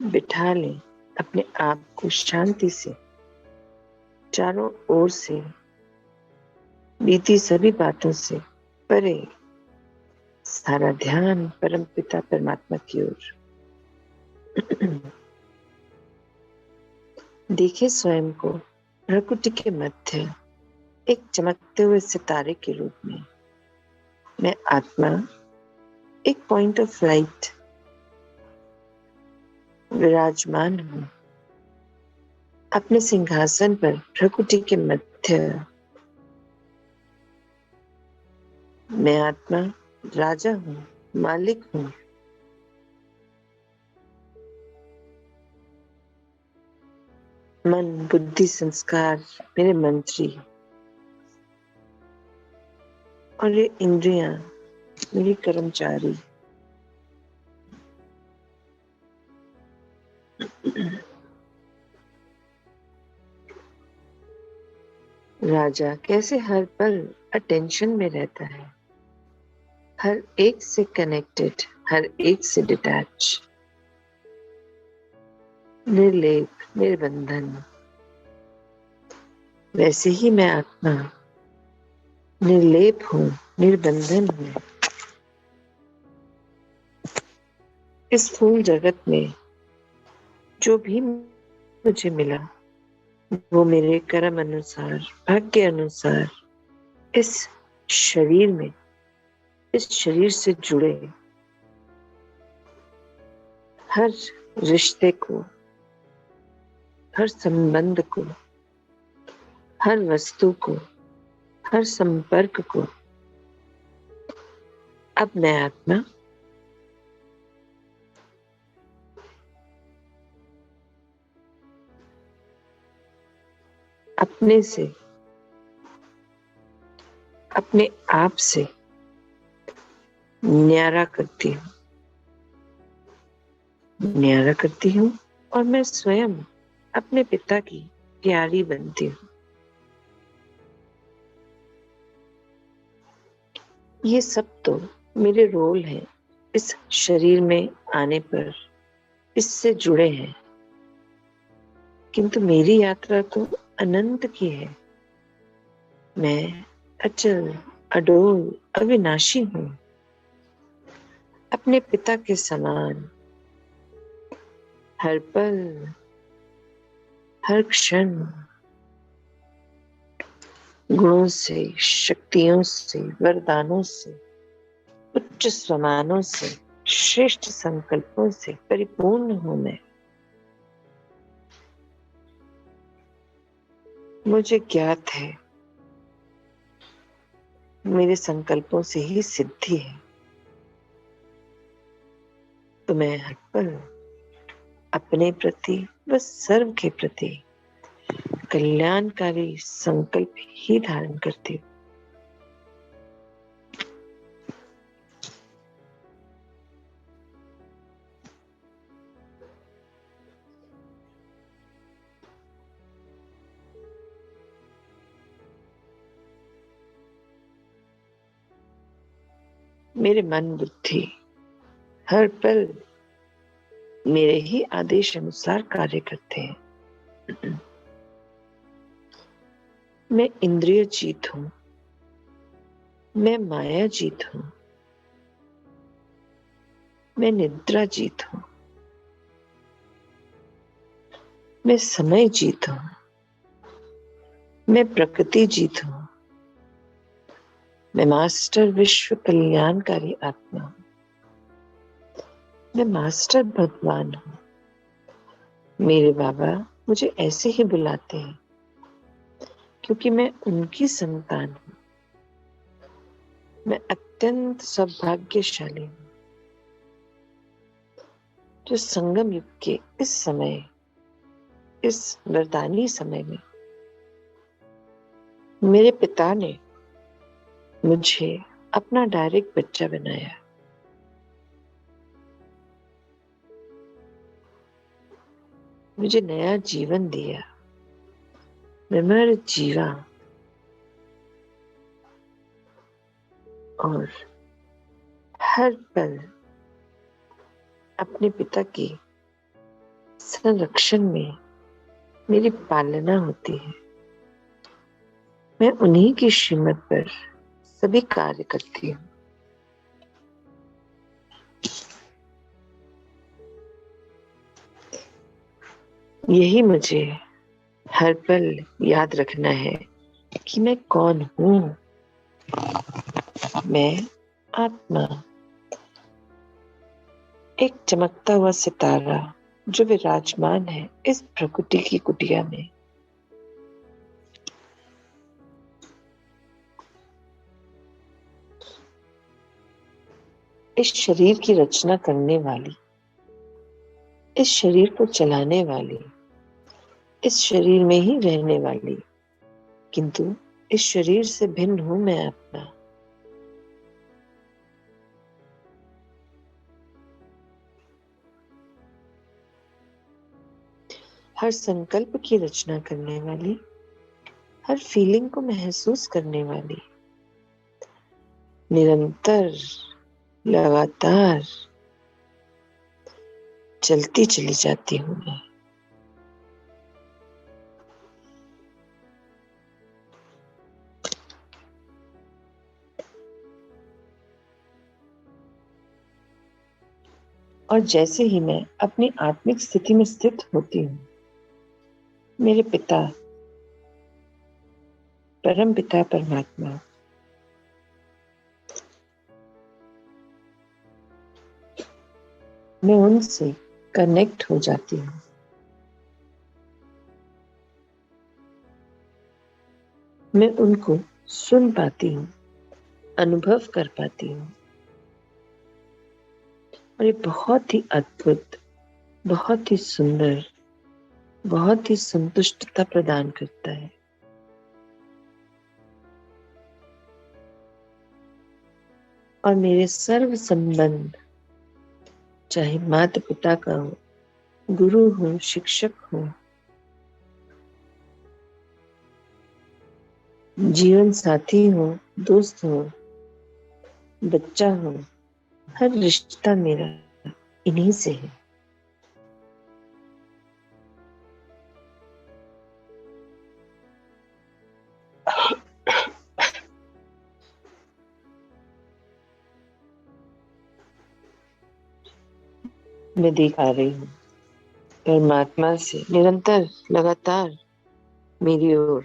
बिठा लें अपने आप को शांति से। चारों ओर से बीती सभी बातों से परे सारा ध्यान परम पिता परमात्मा की ओर। देखिए स्वयं को प्रकृति के मध्य एक चमकते हुए सितारे के रूप में। मैं आत्मा एक पॉइंट ऑफ लाइट विराजमान हूँ अपने सिंहासन पर प्रकृति के मध्य। मैं आत्मा राजा हूँ, मालिक हूँ। मन बुद्धि संस्कार मेरे मंत्री और ये इंद्रियां मेरी कर्मचारी। राजा कैसे हर पल अटेंशन में रहता है, हर एक से कनेक्टेड, हर एक से डिटैच, निर्लेप निर्बंधन। वैसे ही मैं आत्मा निर्लेप हूँ, निर्बंधन हूँ। इस फूल जगत में जो भी मुझे मिला वो मेरे कर्म अनुसार, भाग्य अनुसार इस शरीर में, इस शरीर से जुड़े हर रिश्ते को, हर संबंध को, हर वस्तु को, हर संपर्क को अब मैं आत्मा अपने से, अपने आप से न्यारा करती हूँ, न्यारा करती हूँ और मैं स्वयं अपने पिता की प्यारी बनती हूँ। ये सब तो मेरे रोल हैं इस शरीर में आने पर, इससे जुड़े हैं, किंतु मेरी यात्रा तो अनंत की है। मैं अचल, अडोल, अविनाशी हूँ, अपने पिता के समान। हर पल, हर क्षण गुणों से, शक्तियों से, वरदानों से, उच्च स्वमानों से, श्रेष्ठ संकल्पों से परिपूर्ण हूं मैं। मुझे ज्ञात है मेरे संकल्पों से ही सिद्धि है, तो मैं हर पल अपने प्रति व सर्व के प्रति कल्याणकारी संकल्प ही धारण करती हूँ। मेरे मन बुद्धि हर पल मेरे ही आदेश अनुसार कार्य करते हैं। मैं इंद्रिय जीत हूं, मैं माया जीत हूं, मैं निद्रा जीत हूं, मैं समय जीत हूं, मैं प्रकृति जीत हूं, मैं मास्टर विश्व कल्याणकारी आत्मा हूं, मैं मास्टर भगवान हूं। मेरे बाबा मुझे ऐसे ही बुलाते हैं क्योंकि मैं उनकी संतान हूं। मैं अत्यंत सौभाग्यशाली हूं जो संगम युग के इस समय, इस वरदानी समय में मेरे पिता ने मुझे अपना डायरेक्ट बच्चा बनाया। मुझे नया जीवन दिया, मैं मर जीवा और हर पल अपने पिता की संरक्षण में मेरी पालना होती है। मैं उन्हीं की श्रीमत पर सभी कार्य करती हूँ। यही मुझे हर पल याद रखना है कि मैं कौन हूँ। मैं आत्मा, एक चमकता हुआ सितारा जो विराजमान है इस प्रकृति की कुटिया में। इस शरीर की रचना करने वाली, इस शरीर को चलाने वाली, इस शरीर में ही रहने वाली, किंतु इस शरीर से भिन्न हूं मैं आत्मा। हर संकल्प की रचना करने वाली, हर फीलिंग को महसूस करने वाली, निरंतर, लगातार चलती चली जाती हूँ मैं। और जैसे ही मैं अपनी आत्मिक स्थिति में स्थित होती हूँ, मेरे पिता, परम पिता परमात्मा मैं उनसे कनेक्ट हो जाती हूँ। मैं उनको सुन पाती हूँ, अनुभव कर पाती हूँ। और ये बहुत ही अद्भुत, बहुत ही सुंदर, बहुत ही संतुष्टता प्रदान करता है। और मेरे सर्व संबंध, चाहे माता पिता का हो, गुरु हो, शिक्षक हो, जीवन साथी हो, दोस्त हो, बच्चा हो, हर रिश्ता मेरा इन्हीं से है। मैं देख आ रही हूँ परमात्मा से निरंतर, लगातार मेरी ओर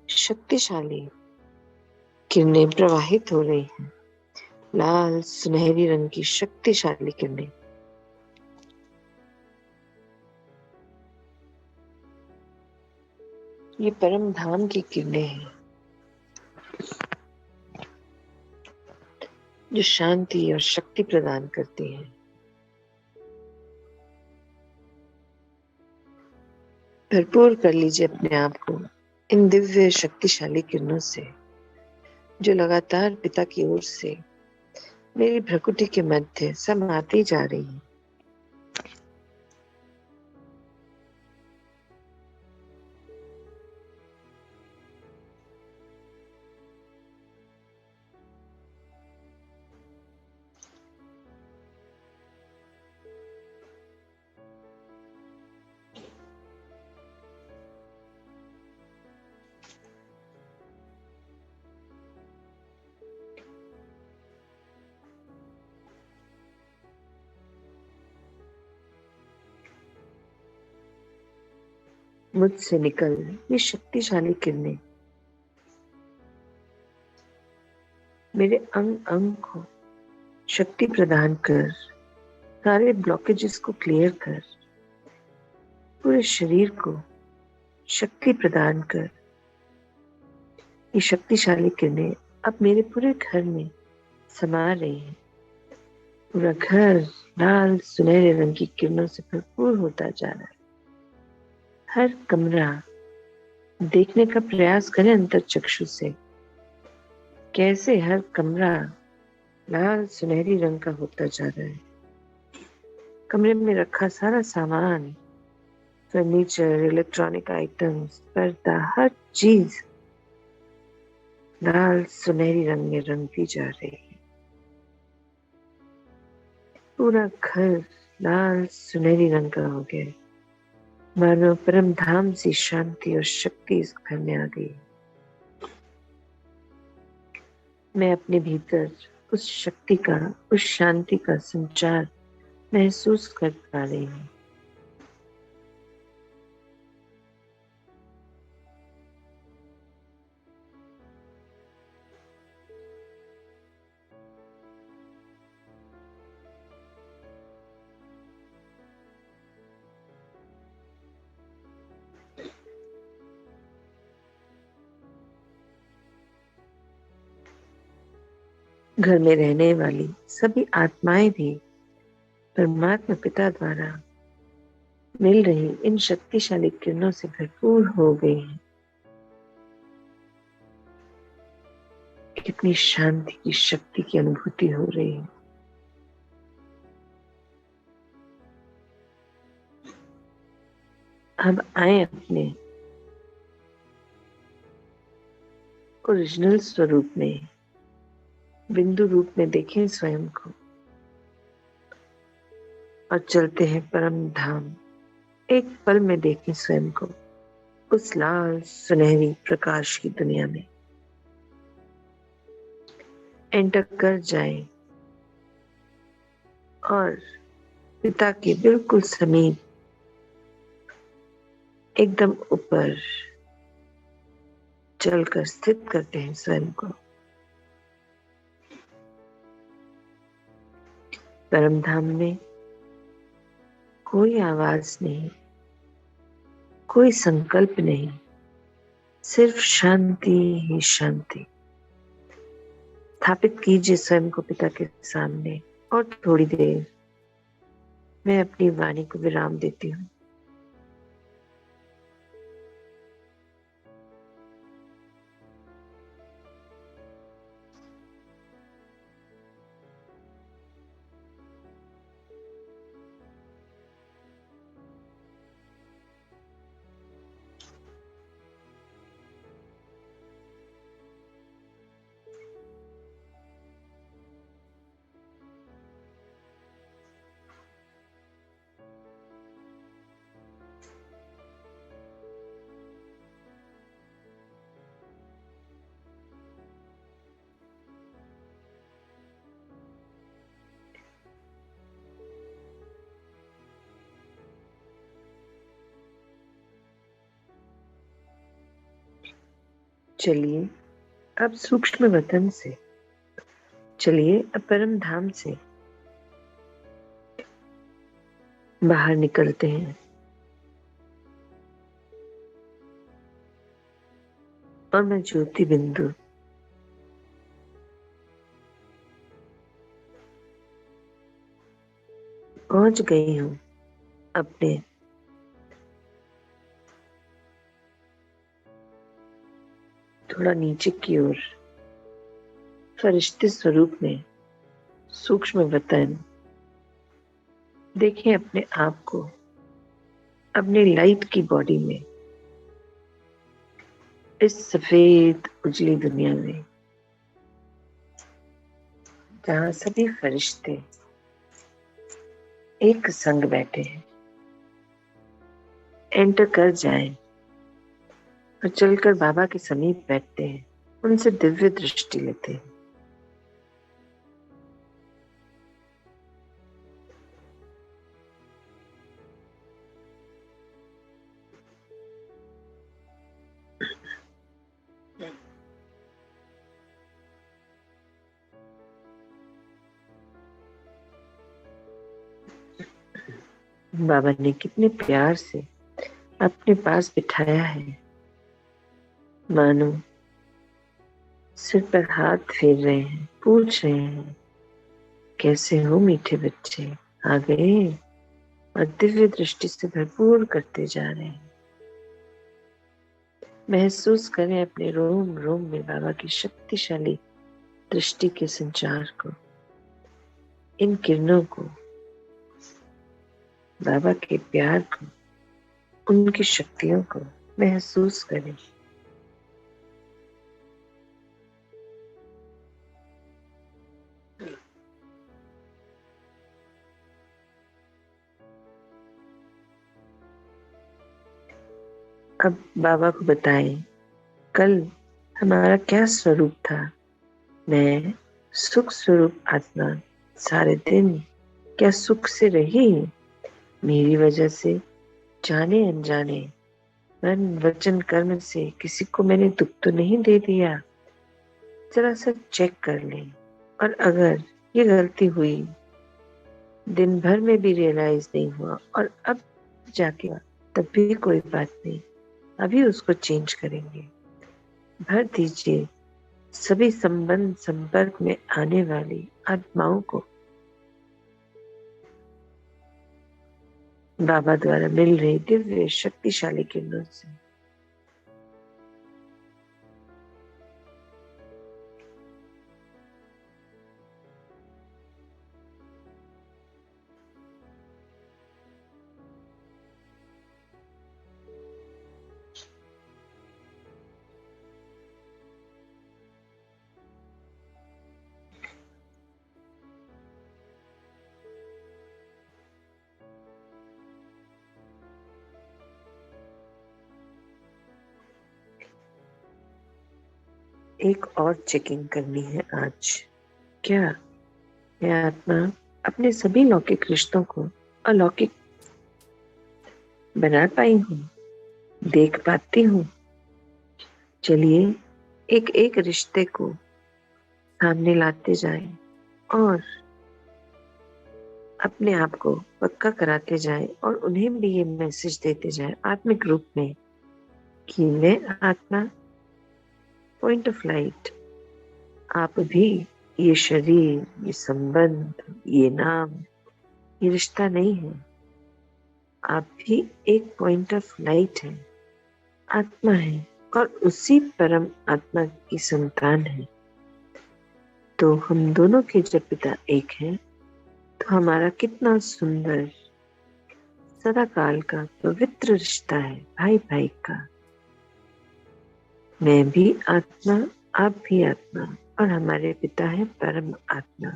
शक्तिशाली किरणें प्रवाहित हो रही हैं। लाल सुनहरी रंग की शक्तिशाली किरणें। ये परम धाम की किरणें हैं जो शांति और शक्ति प्रदान करती हैं। भरपूर कर लीजिए अपने आप को इन दिव्य शक्तिशाली किरणों से, जो लगातार पिता की ओर से मेरी भ्रकुटी के मध्य समाती जा रही है। मुझसे निकल ये शक्तिशाली किरणें मेरे अंग अंग को शक्ति प्रदान कर, सारे ब्लॉकेजेस को क्लियर कर, पूरे शरीर को शक्ति प्रदान कर। ये शक्तिशाली किरणें अब मेरे पूरे घर में समा रही हैं। पूरा घर लाल सुनहरे रंग की किरणों से भरपूर होता जा रहा है। हर कमरा देखने का प्रयास करें अंतर चक्षु से, कैसे हर कमरा लाल सुनहरी रंग का होता जा रहा है। कमरे में रखा सारा सामान, फर्नीचर, इलेक्ट्रॉनिक आइटम्स, पर्दा, हर चीज लाल सुनहरी रंग में रंगती जा रही है। पूरा घर लाल सुनहरी रंग का हो गया है। मानो परम धाम से शांति और शक्ति इस घर में आ गई। मैं अपने भीतर उस शक्ति का, उस शांति का संचार महसूस कर पा रही हूँ। घर में रहने वाली सभी आत्माएं भी परमात्मा पिता द्वारा मिल रही इन शक्तिशाली किरणों से भरपूर हो गई हैं। कितनी शांति की, शक्ति की अनुभूति हो रही है। अब आए अपने ओरिजिनल स्वरूप में, बिंदु रूप में देखें स्वयं को और चलते हैं परम धाम। एक पल में देखें स्वयं को उस लाल सुनहरी प्रकाश की दुनिया में। एंटर कर जाएं और पिता के बिल्कुल समीप, एकदम ऊपर चलकर स्थित करते हैं स्वयं को। परम धाम में कोई आवाज नहीं, कोई संकल्प नहीं, सिर्फ शांति ही शांति। स्थापित कीजिए स्वयं को पिता के सामने और थोड़ी देर मैं अपनी वाणी को विराम देती हूँ। चलिए अब सूक्ष्म वतन से, चलिए अब परम धाम से बाहर निकलते हैं और मैं ज्योति बिंदु पहुंच गई हूँ अपने थोड़ा नीचे की ओर फरिश्ते स्वरूप में, सूक्ष्म वतन। देखें अपने आप को अपने लाइट की बॉडी में, इस सफेद उजली दुनिया में, जहां सभी फरिश्ते एक संग बैठे हैं। एंटर कर जाएं और चलकर बाबा के समीप बैठते हैं, उनसे दिव्य दृष्टि लेते हैं। बाबा ने कितने प्यार से अपने पास बिठाया है, मानो सिर पर हाथ फेर रहे हैं, पूछ रहे हैं कैसे हो मीठे बच्चे, आ गए, और दिव्य दृष्टि से भरपूर करते जा रहे हैं। महसूस करें अपने रोम रोम में बाबा की शक्तिशाली दृष्टि के संचार को, इन किरणों को, बाबा के प्यार को, उनकी शक्तियों को महसूस करें। अब बाबा को बताएं, कल हमारा क्या स्वरूप था। मैं सुख स्वरूप आत्मा सारे दिन क्या सुख से रही। मेरी वजह से जाने अनजाने मन वचन कर्म से किसी को मैंने दुख तो नहीं दे दिया। जरा सा चेक कर ले, और अगर ये गलती हुई, दिन भर में भी रियलाइज नहीं हुआ और अब जाके तब भी कोई बात नहीं, अभी उसको चेंज करेंगे। भर दीजिए सभी संबंध संपर्क में आने वाली आत्माओं को बाबा द्वारा मिल रही दिव्य शक्तिशाली किरणों से। एक और चेकिंग करनी है आज। क्या मैं आत्मा अपने सभी लौकिक रिश्तों को अलौकिक बना पाई हूँ, देख पाती हूँ? चलिए एक एक रिश्ते को सामने लाते जाएं और अपने आप को पक्का कराते जाएं और उन्हें भी ये मैसेज देते जाएं आत्मिक रूप में कि मैं आत्मा, पॉइंट ऑफ लाइट। आप भी ये शरीर, ये संबंध, ये नाम, ये रिश्ता नहीं है। आप भी एक पॉइंट ऑफ लाइट है, आत्मा है, और उसी परम आत्मा की संतान है। तो हम दोनों के जब पिता एक हैं, तो हमारा कितना सुंदर सदा काल का पवित्र रिश्ता है, भाई भाई का। मैं भी आत्मा, आप भी आत्मा, और हमारे पिता है परम आत्मा।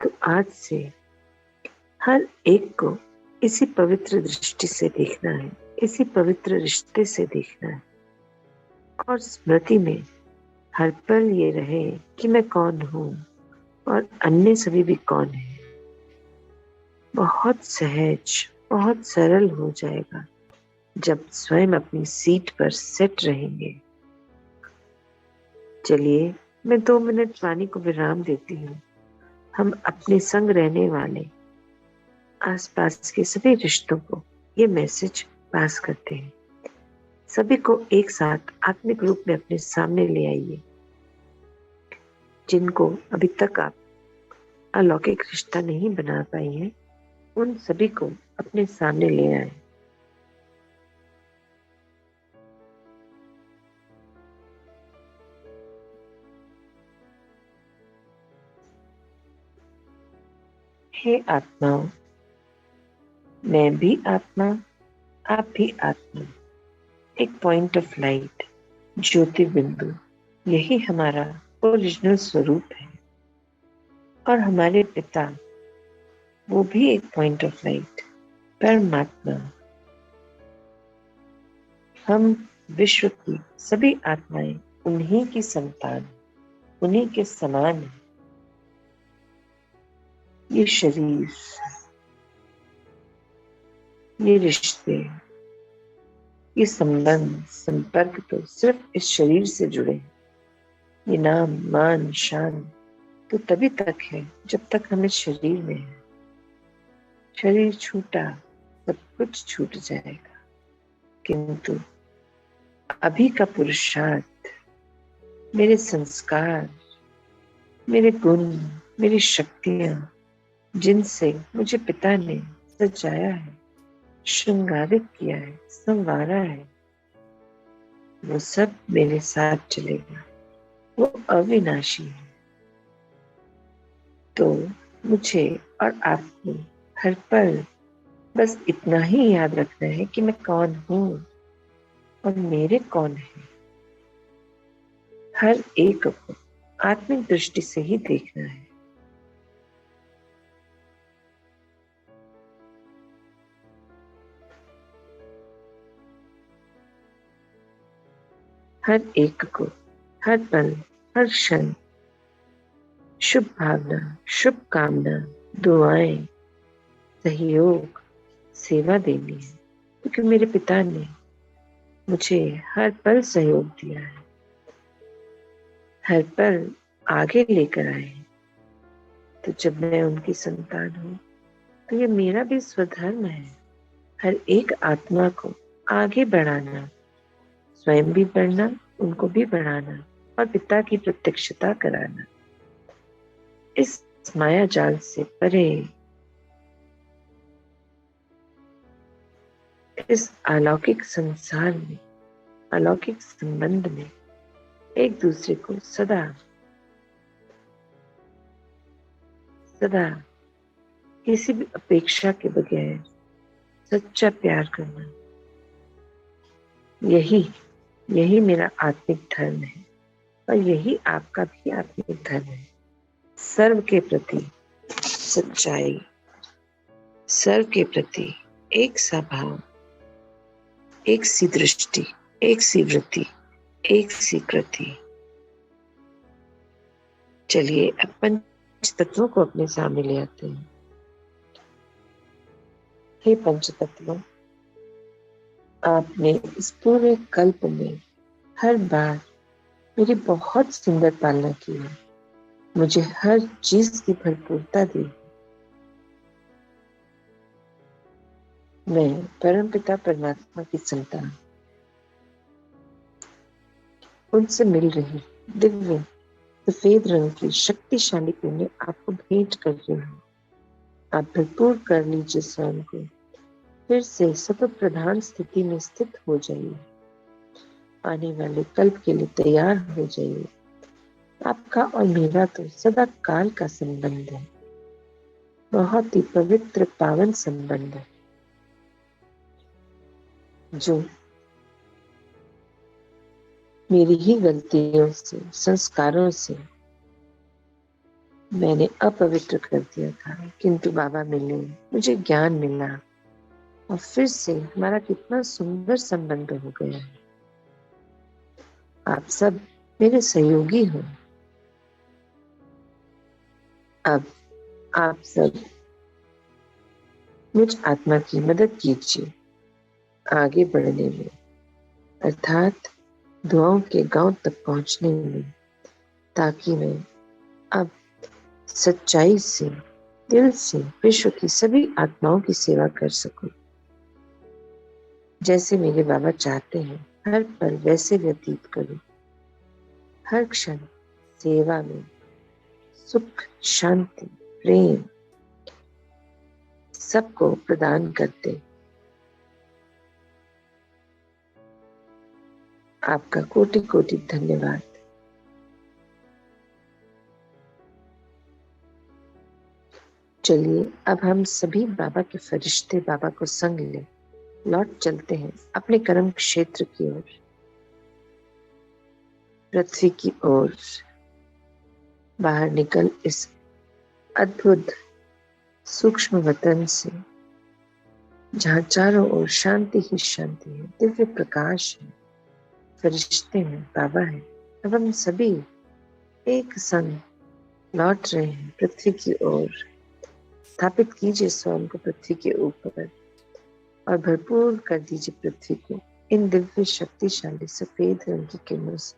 तो आज से हर एक को इसी पवित्र दृष्टि से देखना है, इसी पवित्र रिश्ते से देखना है, और स्मृति में हर पल ये रहे कि मैं कौन हूँ और अन्य सभी भी कौन है। बहुत सहज, बहुत सरल हो जाएगा जब स्वयं अपनी सीट पर सेट रहेंगे। चलिए मैं 2 मिनट वाणी को विराम देती हूँ। हम अपने संग रहने वाले आसपास के सभी रिश्तों को ये मैसेज पास करते हैं। सभी को एक साथ आत्मिक रूप में अपने सामने ले आइए। जिनको अभी तक आप अलौकिक रिश्ता नहीं बना पाई हैं, उन सभी को अपने सामने ले आए। हे आत्माओं, मैं भी आत्मा, आप भी आत्मा, एक पॉइंट ऑफ लाइट, ज्योति बिंदु, यही हमारा ओरिजिनल स्वरूप है। और हमारे पिता, वो भी एक पॉइंट ऑफ लाइट, परमात्मा। हम विश्व की सभी आत्माएं उन्हीं की संतान, उन्हीं के समान है। ये शरीर, ये रिश्ते, ये संबंध संपर्क तो सिर्फ इस शरीर से जुड़े हैं। ये नाम मान शान तो तभी तक है जब तक हम इस शरीर में है। शरीर छूटा, सब कुछ छूट जाएगा। किंतु अभी का पुरुषार्थ, मेरे संस्कार, मेरे गुण, मेरी शक्तियां, जिनसे मुझे पिता ने सजाया है, श्रृंगारित किया है, संवारा है, वो सब मेरे साथ चलेगा। वो अविनाशी है। तो मुझे और आपको हर पल बस इतना ही याद रखना है कि मैं कौन हूँ और मेरे कौन है। हर एक को आत्मिक दृष्टि से ही देखना है। हर एक को, हर पल, हर क्षण शुभ भावना, शुभ कामना, दुआएं, सहयोग, सेवा देनी है, क्योंकि मेरे पिता ने मुझे हर पल सहयोग दिया है, हर पल आगे लेकर आए हैं। तो जब मैं उनकी संतान हूँ तो ये मेरा भी स्वधर्म है, हर एक आत्मा को आगे बढ़ाना, स्वयं भी बढ़ना, उनको भी बढ़ाना और पिता की प्रत्यक्षता कराना। इस माया जाल से परे, इस अलौकिक संसार में, अलौकिक संबंध में एक दूसरे को सदा सदा किसी भी अपेक्षा के बगैर सच्चा प्यार करना, यही यही मेरा आत्मिक धर्म है और यही आपका भी आत्मिक धर्म है। सर्व के प्रति सच्चाई, सर्व के प्रति एक सा भाव, एक सी दृष्टि, एक सी वृत्ति, एक सी कृति। चलिए अब पंच तत्वों को अपने सामने ले आते हैं। हे पंच तत्वों, आपने इस पूरे कल्प में हर बार मेरी बहुत सुंदर पालना की है, मुझे हर चीज की भरपूरता दी। मैं परमपिता परमात्मा की संतान, उनसे मिल रही दिव्य सफेद रंग की शक्तिशाली किरणें आपको भेंट कर रही हूँ। आप भरपूर कर लीजिए स्वयं को, फिर से सतत प्रधान स्थिति में स्थित हो जाइए, आने वाले कल्प के लिए तैयार हो जाइए। आपका और मेरा तो सदा काल का संबंध है, बहुत ही पवित्र पावन संबंध है, जो मेरी ही गलतियों से, संस्कारों से मैंने अपवित्र कर दिया था, किंतु बाबा मिले, मुझे ज्ञान मिला और फिर से हमारा कितना सुंदर संबंध हो गया है। आप सब मेरे सहयोगी हो। अब आप सब मुझ आत्मा की मदद कीजिए आगे बढ़ने में, अर्थात दुआओं के गांव तक पहुंचने में, ताकि मैं अब सच्चाई से, दिल से विश्व की सभी आत्माओं की सेवा कर सकूं। जैसे मेरे बाबा चाहते हैं हर पल वैसे व्यतीत करूं, हर क्षण सेवा में सुख, शांति, प्रेम सबको प्रदान करते। आपका कोटि कोटि धन्यवाद। चलिए अब हम सभी बाबा के फरिश्ते बाबा को संग ले लौट चलते हैं अपने कर्म क्षेत्र की ओर, पृथ्वी की ओर। बाहर निकल इस अद्भुत सूक्ष्म वतन से, जहाँ चारों ओर शांति ही शांति है, दिव्य प्रकाश है, फरिश्ते हैं, बाबा है। अब हम सभी एक संग लौट रहे हैं पृथ्वी की ओर। स्थापित कीजिए स्वयं को पृथ्वी के ऊपर और भरपूर कर दीजिए पृथ्वी को इन दिव्य शक्तिशाली सफेद रंग की किरणों से।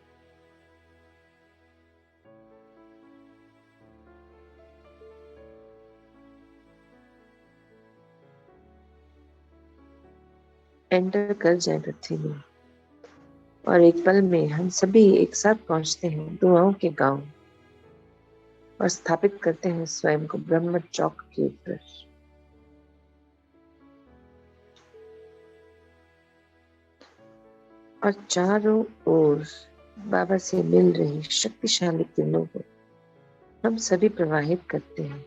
एंटर कर जाए पृथ्वी में और एक पल में हम सभी एक साथ पहुंचते हैं दुआओं के गांव और स्थापित करते हैं स्वयं को ब्रह्म चौक के ऊपर। और चारों ओर बाबा से मिल रही शक्तिशाली किरणों को हम सभी प्रवाहित करते हैं,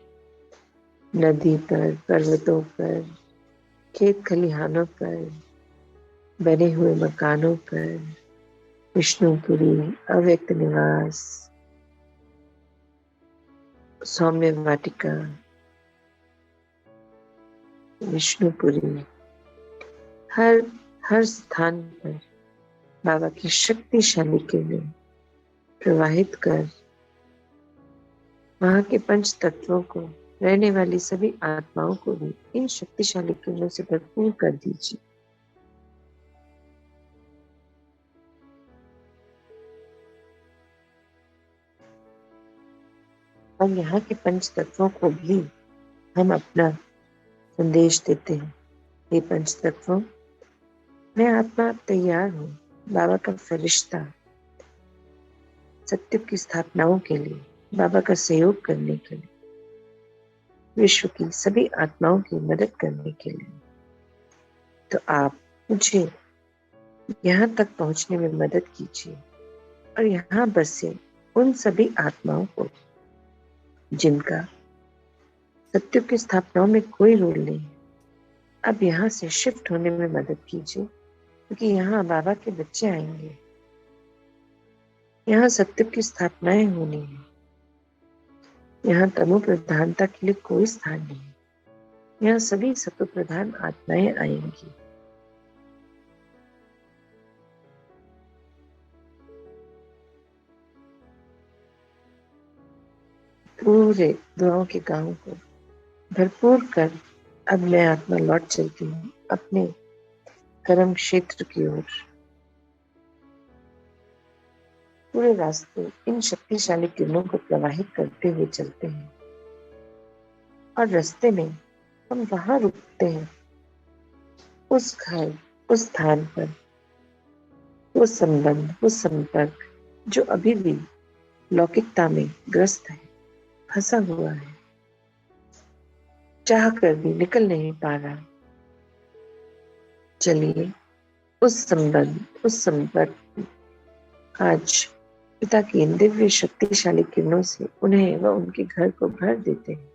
नदी पर, पर्वतों पर, खेत खलिहानों पर, बने हुए मकानों पर, विष्णुपुरी, अव्यक्त निवास, सौम्य वाटिका, विष्णुपुरी, हर हर स्थान पर बाबा की शक्तिशाली किरणें प्रवाहित कर वहां के पंच तत्वों को, रहने वाली सभी आत्माओं को भी इन शक्तिशाली किरणों से भरपूर कर दीजिए। और यहाँ के पंच तत्वों को भी हम अपना संदेश देते हैं। हे पंच तत्वों, मैं आत्मा अब तैयार हूँ बाबा का फरिश्ता सत्य की स्थापनाओं के लिए, बाबा का सहयोग करने के लिए, विश्व की सभी आत्माओं की मदद करने के लिए। तो आप मुझे यहाँ तक पहुंचने में मदद कीजिए और यहाँ बसे उन सभी आत्माओं को जिनका सत्य की स्थापनाओं में कोई रोल नहीं है, अब यहाँ से शिफ्ट होने में मदद कीजिए, क्योंकि यहाँ बाबा के बच्चे आएंगे। यहाँ सत्य की स्थापनाएं होनी है। यहाँ तमो प्रधानता के लिए कोई स्थान नहीं है। यहाँ सभी सत्व प्रधान आत्माएं आएंगी। पूरे दुआओं के गांव को भरपूर कर अब मैं आत्मा लौट चलती हूँ अपने कर्म क्षेत्र की ओर। पूरे रास्ते इन शक्तिशाली किरणों को प्रवाहित करते हुए चलते हैं और रास्ते में हम वहां रुकते हैं, उस घर, उस स्थान पर, वो संबंध, वो संपर्क जो अभी भी लौकिकता में ग्रस्त है, फंसा हुआ है, चाह कर भी निकल नहीं पा रहा। चलिए उस संबंध, उस संपर्क आज पिता की इन दिव्य शक्तिशाली किरणों से उन्हें व उनके घर को भर देते हैं।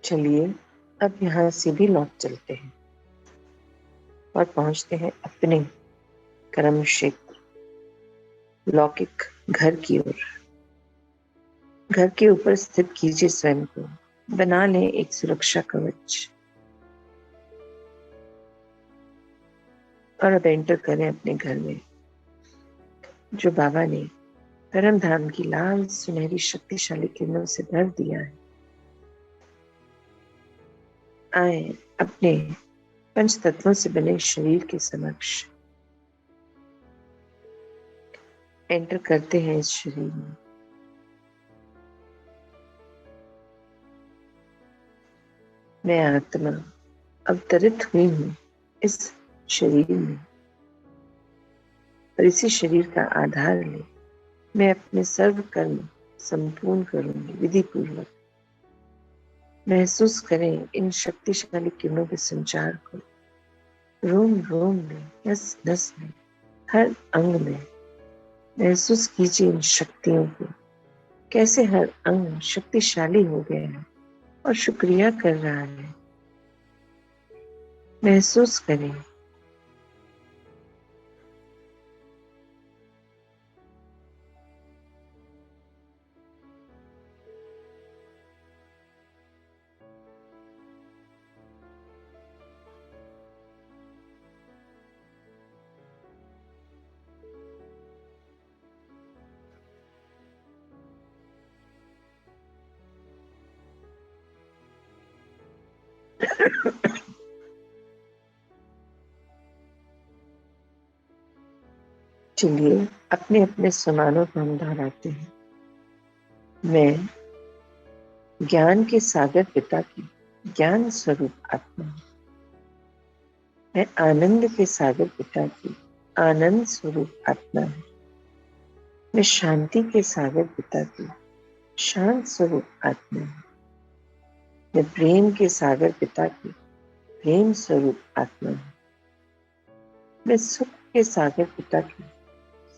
चलिए अब यहाँ से भी लौट चलते हैं और पहुंचते हैं अपने कर्म क्षेत्र लौकिक घर की ओर। घर के ऊपर स्थित कीजिए स्वयं को, बना लें एक सुरक्षा कवच और अब एंटर करें अपने घर में, जो बाबा ने परम धाम की लाल सुनहरी शक्तिशाली किरणों से भर दिया है। आए अपने पंच तत्वों से बने शरीर के समक्ष, एंटर करते हैं इस शरीर में। मैं आत्मा अवतरित हुई हूँ इस शरीर में और इसी शरीर का आधार ले मैं अपने सर्व कर्म संपूर्ण करूंगी विधि पूर्वक। महसूस करें इन शक्तिशाली किरणों के संचार को, रोम रोम में, नस नस में, हर अंग में। महसूस कीजिए इन शक्तियों को, कैसे हर अंग शक्तिशाली हो गया है और शुक्रिया कर रहा है। महसूस करें चलिए अपने अपने समानों को हम दोहराते हैं। मैं ज्ञान के सागर पिता की ज्ञान स्वरूप आत्मा हूँ। मैं आनंद के सागर पिता की आनंद स्वरूप आत्मा हूँ। मैं शांति के सागर पिता की शांत स्वरूप आत्मा हूँ। मैं प्रेम के सागर पिता की प्रेम स्वरूप आत्मा हूँ। मैं सुख के सागर पिता की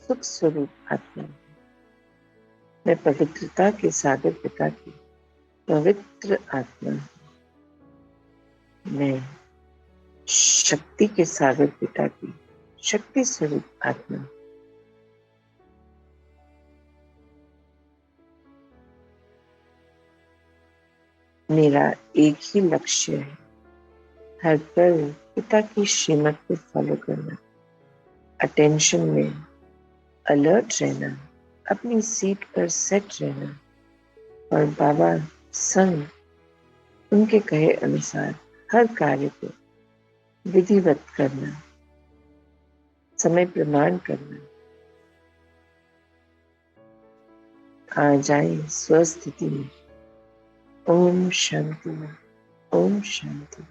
सुख स्वरूप आत्मा हूँ। मैं पवित्रता के सागर पिता की पवित्र आत्मा हूँ। मैं शक्ति के सागर पिता की शक्ति स्वरूप आत्मा हूँ। मेरा एक ही लक्ष्य है, हर पल पिता की श्रीमत को फॉलो करना, अटेंशन में अलर्ट रहना, अपनी सीट पर सेट रहना और बाबा संग उनके कहे अनुसार हर कार्य को विधिवत करना, समय प्रमाण करना। आ जाए स्वस्थिति में। ओम शांति। ओम शांति।